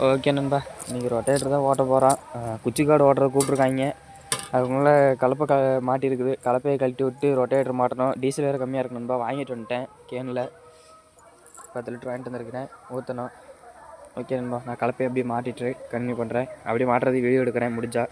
Okay நண்பா. இன்றைக்கி rotator தான் ஓட்ட போகிறோம். குச்சிக்காடு ஓட்டுறத கூப்பிட்ருக்காங்க. அதுக்குள்ளே கலப்பை மாட்டியிருக்குது. கலப்பையை கழட்டி விட்டு ரொட்டேட்டர் மாட்டணும். டீசல் வேறு கம்மியாக இருக்கு நண்பா. வாங்கிட்டு வந்துட்டேன் கேனில் 10 லிட்டர் வாங்கிட்டு வந்துருக்கிறேன். ஊற்றணும். ஓகே நண்பா, நான் கலப்பையை அப்படியே மாட்டிட்டு கன்டினியூ பண்ணுறேன். அப்படியே மாட்டுறதுக்கு வீடியோ எடுக்கிறேன் முடிஞ்சா.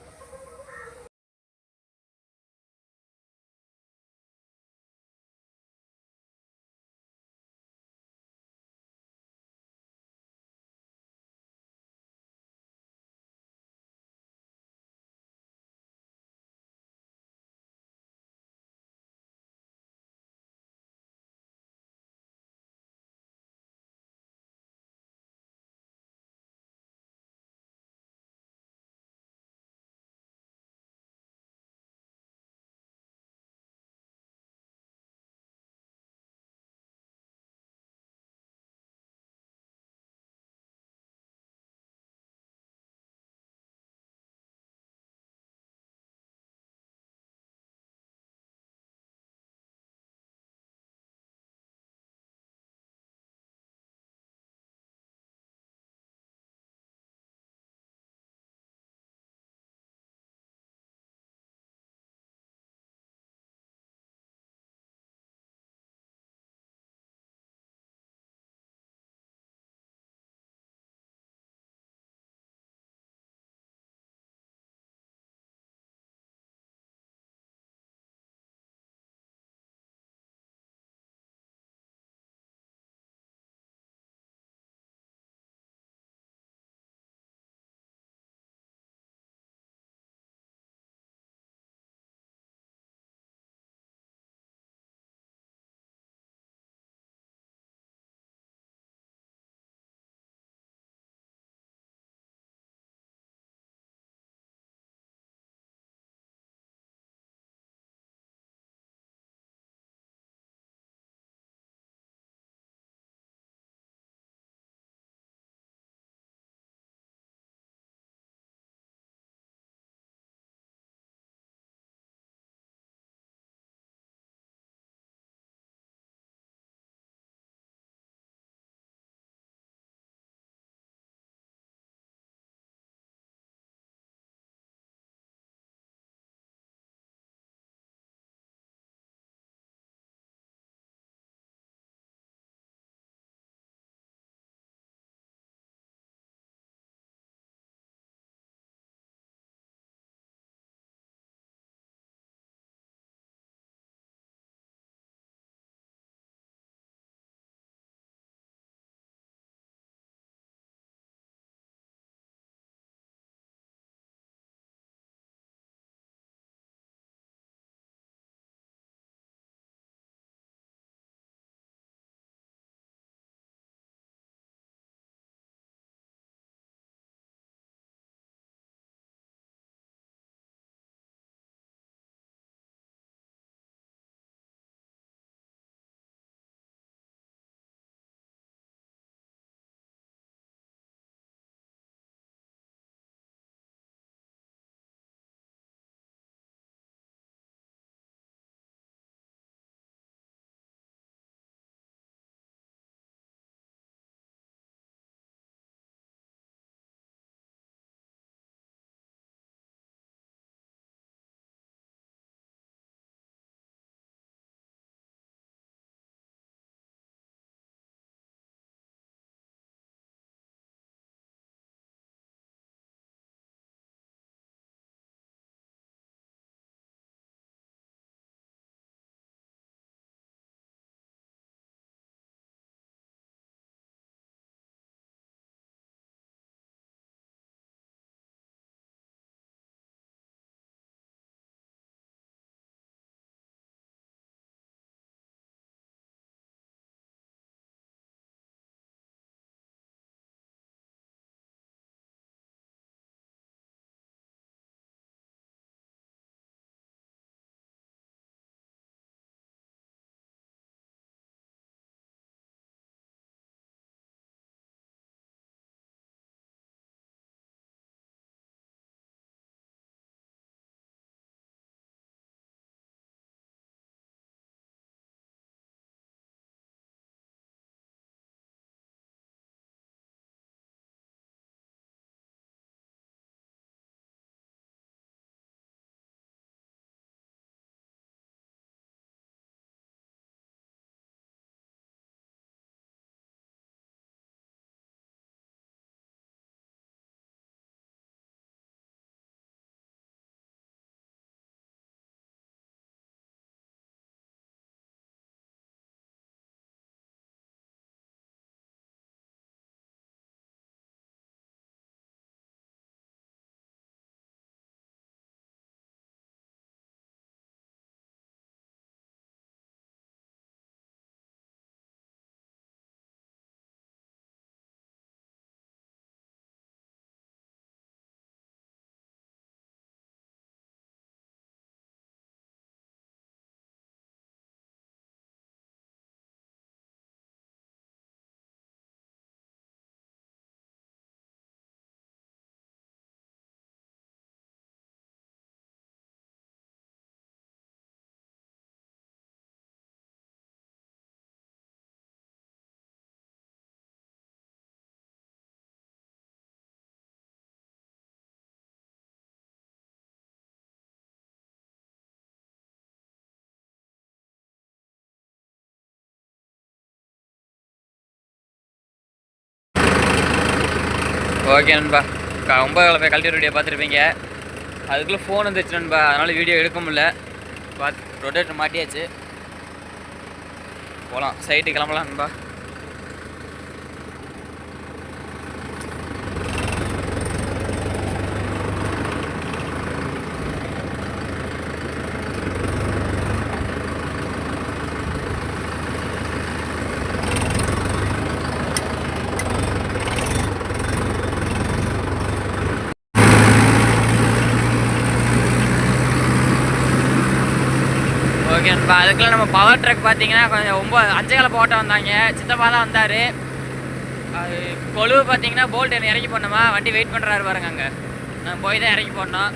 ஓகே நண்பா, ரொம்ப போய் கழட்டி வீடியோ பார்த்துருப்பீங்க. அதுக்குள்ளே ஃபோன் வந்துச்சு நண்பா, அதனால் வீடியோ எடுக்க முடியல. ரொட்டேட்டர் மாட்டியாச்சு, போகலாம் சைட்டு கிளம்பலாம் நண்பா. ஓகே நண்பா, அதுக்குள்ளே நம்ம பவர் ட்ரக் பார்த்தீங்கன்னா கொஞ்சம் 5 கால போட்ட வந்தாங்க. சித்தப்பா தான் வந்தார். அது கொழுவு பார்த்தீங்கன்னா போல்ட் என்ன இறக்கி போடணுமா, வண்டி வெயிட் பண்ணுறாரு பாருங்க. அங்கே நான் போய் தான் இறக்கி போடணும்.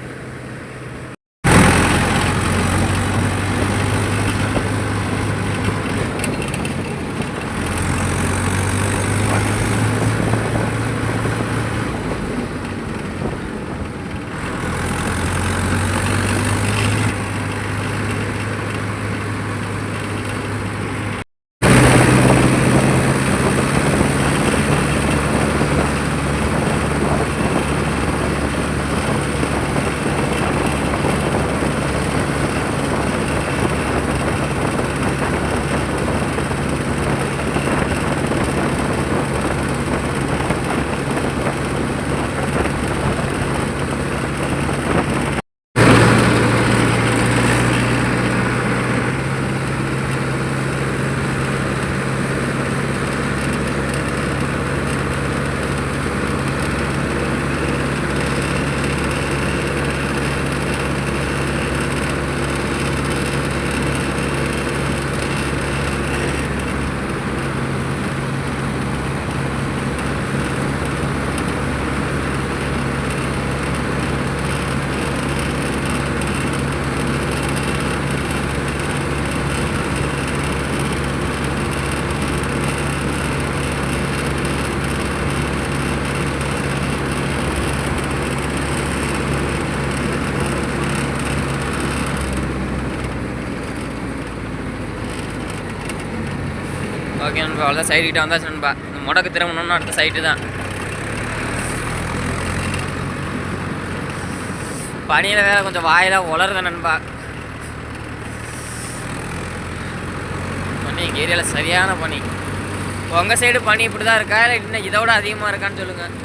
ஓகே நண்பா, அவ்வளோதான் சைடு கிட்ட வந்தாச்சு நண்பா. இந்த முடக்கு திரும்பணும்னு அடுத்த சைட்டு தான். பனியில் வேறு கொஞ்சம் வாயெல்லாம் உலருது நண்பா. பனி எங்கள் ஏரியாவில் சரியான பனி. உங்கள் சைடு பனி இப்படி தான் இருக்கா, இல்லை இன்னும் இதை விட அதிகமாக இருக்கான்னு சொல்லுங்கள்.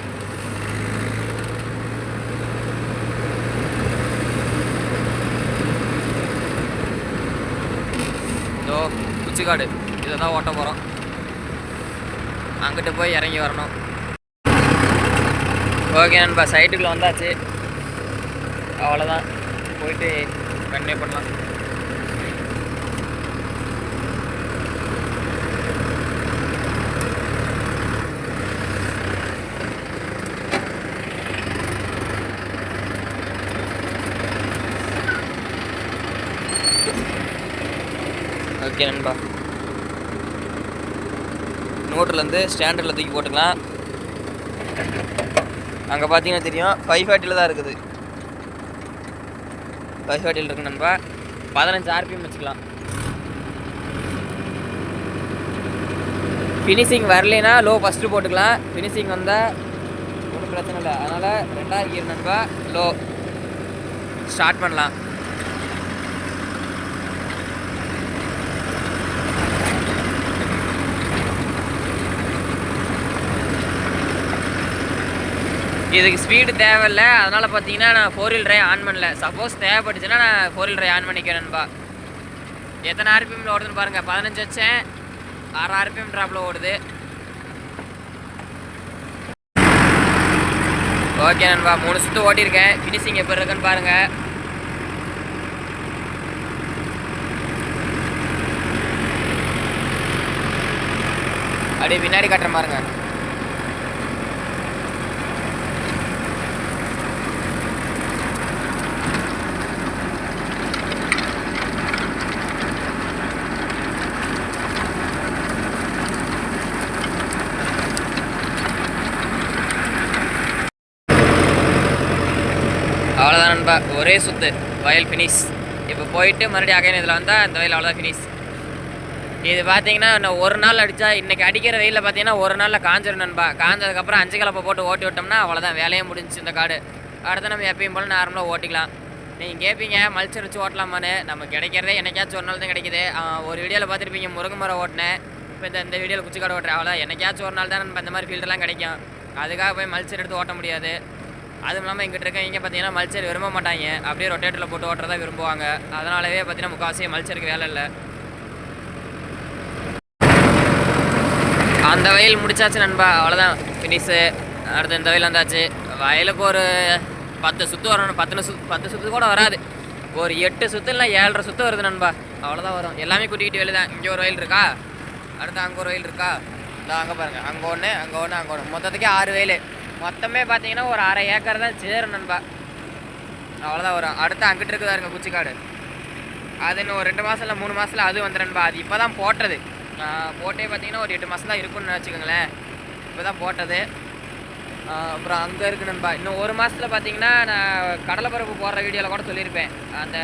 இதோ குச்சிக்காடு, இதை தான் ஓட்ட போகிறோம். அங்கிட்டு போய் இறங்கி வரணும். ஓகே நண்பா, சைட்டுக்குள்ளே வந்தாச்சு. அவ்வளோதான், போயிட்டு கண்டினியூ பண்ணலாம். ஓகே நண்பா, நோட்டிலேருந்து ஸ்டாண்டர்டில் தூக்கி போட்டுக்கலாம். அங்கே பார்த்தீங்கன்னா தெரியும் 540 தான் இருக்குது. 540 இருக்கு நண்பா. 15 RPM வச்சுக்கலாம். ஃபினிஷிங் வரலைன்னா லோ ஃபஸ்ட்டு போட்டுக்கலாம். ஃபினிஷிங் வந்தால் ஒன்றும் பிரச்சனை இல்லை. அதனால் 2வது கியர் நண்பா, லோ ஸ்டார்ட் பண்ணலாம். இதுக்கு ஸ்பீடு தேவையில்லை, அதனால் பார்த்தீங்கன்னா நான் 4 wheel drive ஆன் பண்ணல. சப்போஸ் தேவைப்பட்டுச்சுன்னா நான் 4 wheel drive ஆன் பண்ணிக்கிறேன்பா. எத்தனை RPM ஓடுதுன்னு பாருங்கள். 15 வச்சேன், 6 RPM ட்ராப்பில் ஓடுது. ஓகே நண்பா, 3 சுற்று ஓட்டியிருக்கேன். ஃபினிஷிங் எப்படி இருக்குன்னு பாருங்கள். அப்படியே பின்னாடி காட்டுற பாருங்க. அவ்வளோதான் நண்பா, ஒரே சுற்று வயல் ஃபினிஷ். இப்போ போயிட்டு மறுபடியும் அகைன் இதில் வந்தால் அந்த வயல் அவ்வளோதான் ஃபினிஷ். இது பார்த்தீங்கன்னா இன்னும் ஒரு நாள் அடித்தா இன்றைக்கி அடிக்கிற வெயிலில் பார்த்தீங்கன்னா ஒரு நாளில் காஞ்சிரும் நண்பா. காஞ்சதுக்கப்புறம் 5 கலப்பை போட்டு ஓட்டி விட்டோம்னா அவ்வளோதான், வேலையே முடிஞ்சிச்சு இந்த காடு. அடுத்து நம்ம எப்பயும் போல் நார்மலாக ஓட்டிக்கலாம். நீங்கள் கேட்பீங்க மல்ச்சர் வச்சு ஓட்டலாமான்னு. நம்ம கிடைக்கிறதே என்னைக்காச்சும் ஒரு நாள் தான் கிடைக்குது. ஒரு வீடியோவில் பார்த்துருப்பீங்க முருங்கை மரம் ஓட்டினேன். இப்போ இந்த வீடியோவில் குச்சி காடு ஓட்டுறேன். அவ்வளோ என்னைக்காச்சும் ஒரு நாள் தான் நம்ம இந்த மாதிரி ஃபீல்டெல்லாம் கிடைக்கும். அதுக்காக போய் மல்ச்சர் எடுத்து ஓட்ட முடியாது. அதுவும் இல்லாமல் இங்கிட்ட இருக்கவங்க பார்த்தீங்கன்னா மல்ச்சர் விரும்ப மாட்டாங்க. அப்படியே ரொட்டேட்டரில் போட்டு ஓட்டுறதா விரும்புவாங்க. அதனாலவே பார்த்தீங்கன்னா முக்கால்வாசி மல்ச்சருக்கு வேலை இல்லை. அந்த வயல் முடிச்சாச்சு நண்பா, அவ்வளோதான் ஃபினிஷு. அடுத்து இந்த வயல் வந்தாச்சு. வயலுக்கு ஒரு 10 சுற்று வரணும். 10 சுற்று கூட வராது, ஒரு 8 சுற்று இல்லை 7.5 சுற்று வருது நண்பா, அவ்வளோதான் வரும். எல்லாமே குட்டிக்கிட்டு வயல் தான். இங்கே ஒரு வயல் இருக்கா, அடுத்து அங்கே ஒரு வயல் இருக்கா, இல்லை அங்கே பாருங்கள், அங்கே ஒன்று அங்கே ஒன்று அங்கே ஒன்று, மொத்தத்துக்கே 6 வயல். மொத்தமே பார்த்தீங்கன்னா ஒரு 1/2 ஏக்கர் தான் சேரும் நண்பா, அவ்வளோதான் வரும். அடுத்து அங்கிட்டு இருக்குதா இருங்க குச்சிக்காடு, அது இன்னும் ஒரு 2 மாதம் இல்லை 3 மாதத்தில் அது வந்துடும்பா. அது இப்போ தான் போட்டது. போட்டே பார்த்தீங்கன்னா ஒரு 8 மாதம் தான் இருக்குன்னு வச்சுக்கோங்களேன். இப்போ தான் போட்டது. அப்புறம் அங்கே இருக்கு நண்பா. இன்னும் ஒரு மாதத்தில் பார்த்தீங்கன்னா நான் கடலைப்பருப்பு போடுற வீடியோவில் கூட சொல்லியிருப்பேன். அந்த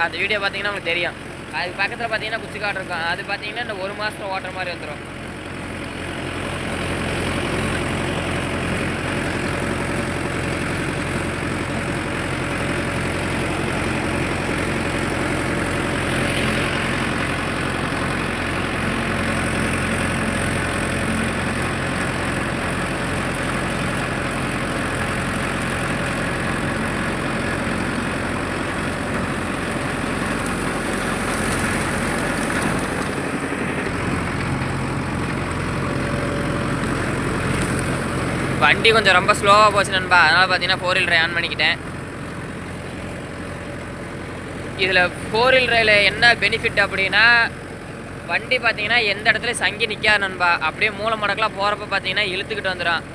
அந்த வீடியோ பார்த்தீங்கன்னா உங்களுக்கு தெரியும். அதுக்கு பக்கத்தில் பார்த்தீங்கன்னா குச்சிக்காடு இருக்கும். அது பார்த்தீங்கன்னா இந்த ஒரு மாதத்தில் ஓட்டுற மாதிரி வந்துடும். வண்டி கொஞ்சம் ரொம்ப ஸ்லோவாக போச்சு நண்பா, அதனால் பார்த்தீங்கன்னா 4 வீல் ஆன் பண்ணிக்கிட்டேன். இதில் 4 வீல் டிரைவில் என்ன பெனிஃபிட் அப்படின்னா, வண்டி பார்த்தீங்கன்னா எந்த இடத்துல சங்கி நிற்காது நண்பா. அப்படியே மூளை மடக்கெலாம் போகிறப்ப பார்த்தீங்கன்னா இழுத்துக்கிட்டு வந்துடும்.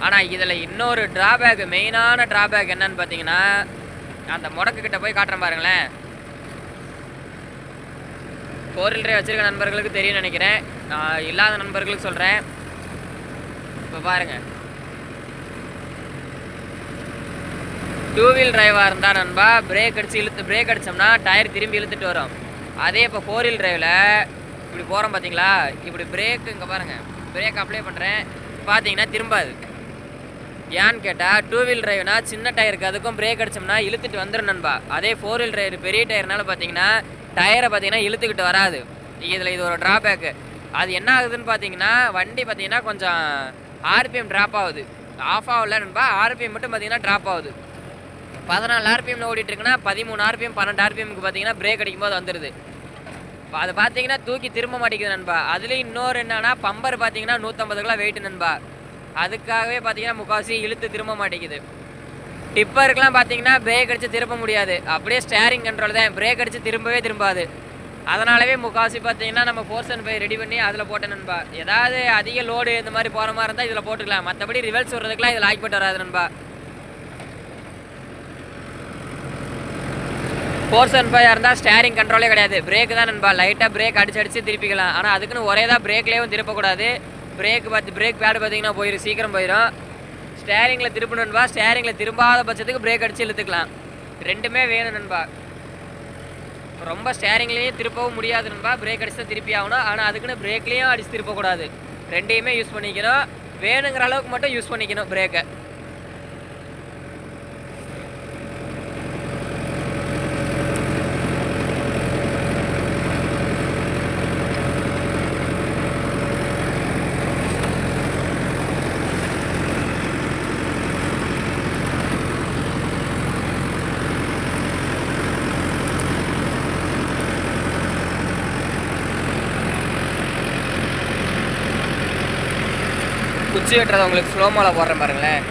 ஆனால் இதில் இன்னொரு ட்ராபேக், மெயினான ட்ராபேக் என்னன்னு பார்த்தீங்கன்னா, அந்த முடக்குக்கிட்ட போய் காட்டுறேன் பாருங்களேன். 4 வீல் டிரைவ் வச்சுருக்க நண்பர்களுக்கு தெரியும் நினைக்கிறேன், இல்லாத நண்பர்களுக்கு சொல்கிறேன். இப்போ பாருங்கள், 2 வீல் டிரைவாக இருந்தால் நண்பா பிரேக் அடித்தோம்னா டயர் திரும்பி இழுத்துட்டு வரும். அதே இப்போ 4 வீல் டிரைவில் இப்படி போகிறோம் பார்த்தீங்களா, இப்படி பிரேக்கு இங்கே பாருங்கள், பிரேக் அப்ளை பண்ணுறேன் பார்த்தீங்கன்னா திரும்பாது. ஏன்னு கேட்டால் 2 வீல் டிரைவ்னா சின்ன டயருக்கு அதுக்கும் பிரேக் அடித்தோம்னா இழுத்துட்டு வந்துடும் நண்பா. அதே 4 வீல் டிரைவ் பெரிய டயர்னால பார்த்தீங்கன்னா டயரை பார்த்தீங்கன்னா இழுத்துக்கிட்டு வராது. இதில் இது ஒரு ட்ராபேக்கு. அது என்ன ஆகுதுன்னு பார்த்தீங்கன்னா, வண்டி பார்த்தீங்கன்னா கொஞ்சம் ஆர்பிஎம் ட்ராப் ஆகுது. ஆஃப் ஆகல நண்பா, ஆர்பிஎம் மட்டும் பார்த்தீங்கன்னா ட்ராப் ஆகுது. 14 ஆர்பிஎம்ல ஓடிட்டு இருக்குன்னா 13 ஆர்பிஎம் 12 ஆர்பிஎம்க்கு பார்த்தீங்கன்னா பிரேக் அடிக்கும்போது வந்துடுது. அது பார்த்தீங்கன்னா தூக்கி திரும்ப மாட்டேங்குது நண்பா. அதுலேயும் இன்னொரு என்னன்னா, பம்பர் பார்த்தீங்கன்னா 150 கிலோ வெயிட் நண்பா. அதுக்காகவே பார்த்தீங்கன்னா முக்கால்வாசி இழுத்து திரும்ப மாட்டேங்குது. டிப்பருக்குலாம் பார்த்தீங்கன்னா பிரேக் அடித்து திரும்ப முடியாது, அப்படியே ஸ்டேரிங் கண்ட்ரோல் தான், பிரேக் அடித்து திரும்பவே திரும்பாது. அதனாலவே முக்கால்வாசி பார்த்தீங்கன்னா நம்ம 475 ரெடி பண்ணி அதில் போட்டேன் நண்பா. ஏதாவது அதிக லோடு இந்த மாதிரி போகிற மாதிரி இருந்தால் இதில் போட்டுக்கலாம். மற்றபடி ரிவல்ஸ் விடுறதுக்குலாம் இதில் ஆக்கிப்பட்டு வராது நண்பா. 475 இருந்தால் ஸ்டேரிங் கண்ட்ரோலே கிடையாது, பிரேக் தான் நண்பா. லைட்டாக பிரேக் அடிச்சு திருப்பிக்கலாம். ஆனால் அதுக்குன்னு ஒரே தான் பிரேக்லேயும் திருப்பக்கூடாது. பிரேக் பேடு பார்த்தீங்கன்னா போயிடும், சீக்கிரம் போயிடும். ஸ்டேரிங்கில் திருப்பணும் நண்பா. ஸ்டேரிங்கில் திரும்பாத பட்சத்துக்கு பிரேக் அடித்து இழுத்துக்கலாம். ரெண்டுமே வேணும் நண்பா. ரொம்ப ஸ்டேரிங்லேயும் திருப்பவும் முடியாது நண்பா, பிரேக் அடிச்சு தான் திருப்பி ஆகணும். ஆனால் அதுக்குன்னு பிரேக்லேயும் அடித்து திருப்பக்கூடாது. ரெண்டையுமே யூஸ் பண்ணிக்கணும். வேணுங்கிற அளவுக்கு மட்டும் யூஸ் பண்ணிக்கணும் பிரேக்கை. குச்சி வெட்டுறதை உங்களுக்கு ஸ்லோமோவில் போடுறேன் பாருங்களேன்.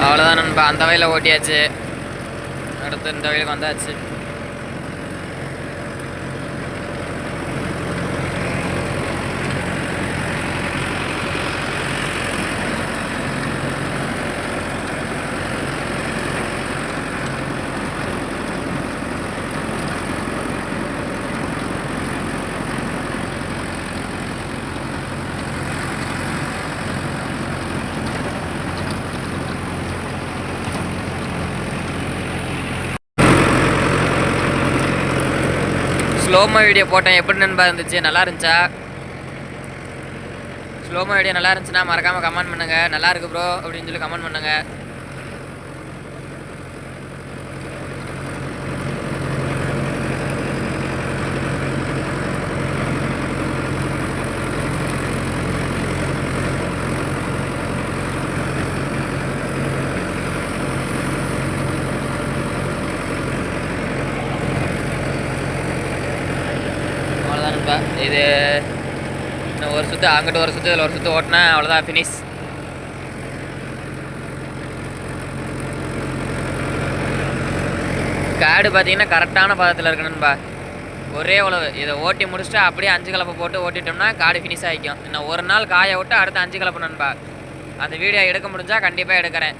அவ்வளோதான் நண்பா, அந்த வயலில் ஓட்டியாச்சு. அடுத்து இந்த வயலுக்கு வந்தாச்சு. ஸ்லோமோ வீடியோ போட்டேன், எப்படி நண்பா இருந்துச்சு? நல்லா இருந்துச்சா? ஸ்லோமோ வீடியோ நல்லா இருந்துச்சுன்னா மறக்காமல் கமெண்ட் பண்ணுங்கள். நல்லா இருக்கு ப்ரோ அப்படின்னு சொல்லி கமெண்ட் பண்ணுங்கள். அவ்வளோதான் நண்பா, இது இன்னும் ஒரு சுற்று அங்கிட்டு ஒரு சுற்று இதில் ஒரு சுற்று ஓட்டினா அவ்வளோதான், ஃபினிஷ். காடு பார்த்தீங்கன்னா கரெக்டான பதத்தில் இருக்கணும்பா. ஒரே உழவு இதை ஓட்டி முடிச்சுட்டு அப்படியே 5 கலப்பை போட்டு ஓட்டிட்டோம்னா காடு ஃபினிஷ் ஆகிக்கும். இன்னும் ஒரு நாள் காய விட்டு அடுத்து 5 கலப்பு நண்பா. அந்த வீடியோ எடுக்க முடிஞ்சால் கண்டிப்பாக எடுக்கிறேன்.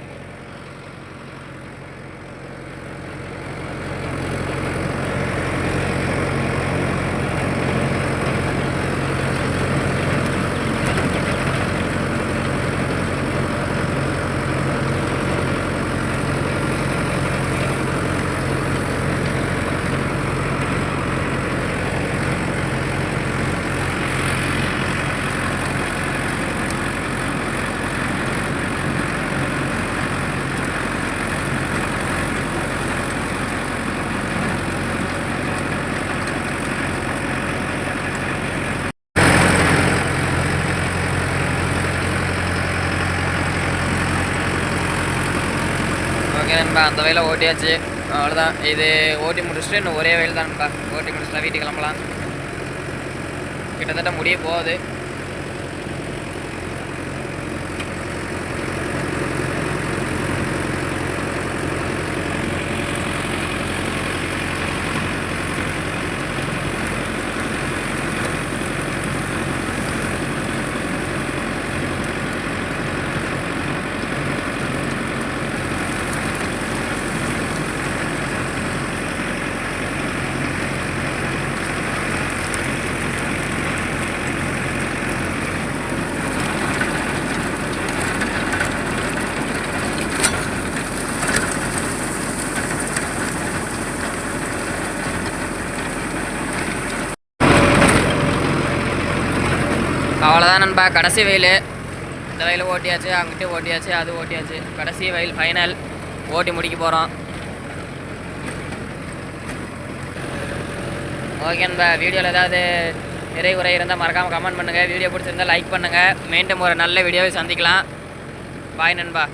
ஓகே நண்பா, அந்த வயலில் ஓட்டியாச்சு. அவ்வளோதான், இது ஓட்டி முடிச்சுட்டு இன்னும் ஒரே வயல் தான்ப்பா. ஓட்டி முடிச்சுட்டா வீட்டுக்கு கிளம்பலாம். கிட்டத்தட்ட முடிய போகுது. அவ்வளோதான் நண்பா, கடைசி வயல். இந்த வயல் ஓட்டியாச்சு, அங்கிட்டு ஓட்டியாச்சு, அது ஓட்டியாச்சு. கடைசி வயல் ஃபைனல் ஓட்டி முடிக்க போகிறோம். ஓகே நண்பா, வீடியோவில் ஏதாவது நிறை உரை இருந்தால் மறக்காமல் கமெண்ட் பண்ணுங்கள். வீடியோ பிடிச்சிருந்தால் லைக் பண்ணுங்கள். மீண்டும் ஒரு நல்ல வீடியோவை சந்திக்கலாம். பாய் நண்பா.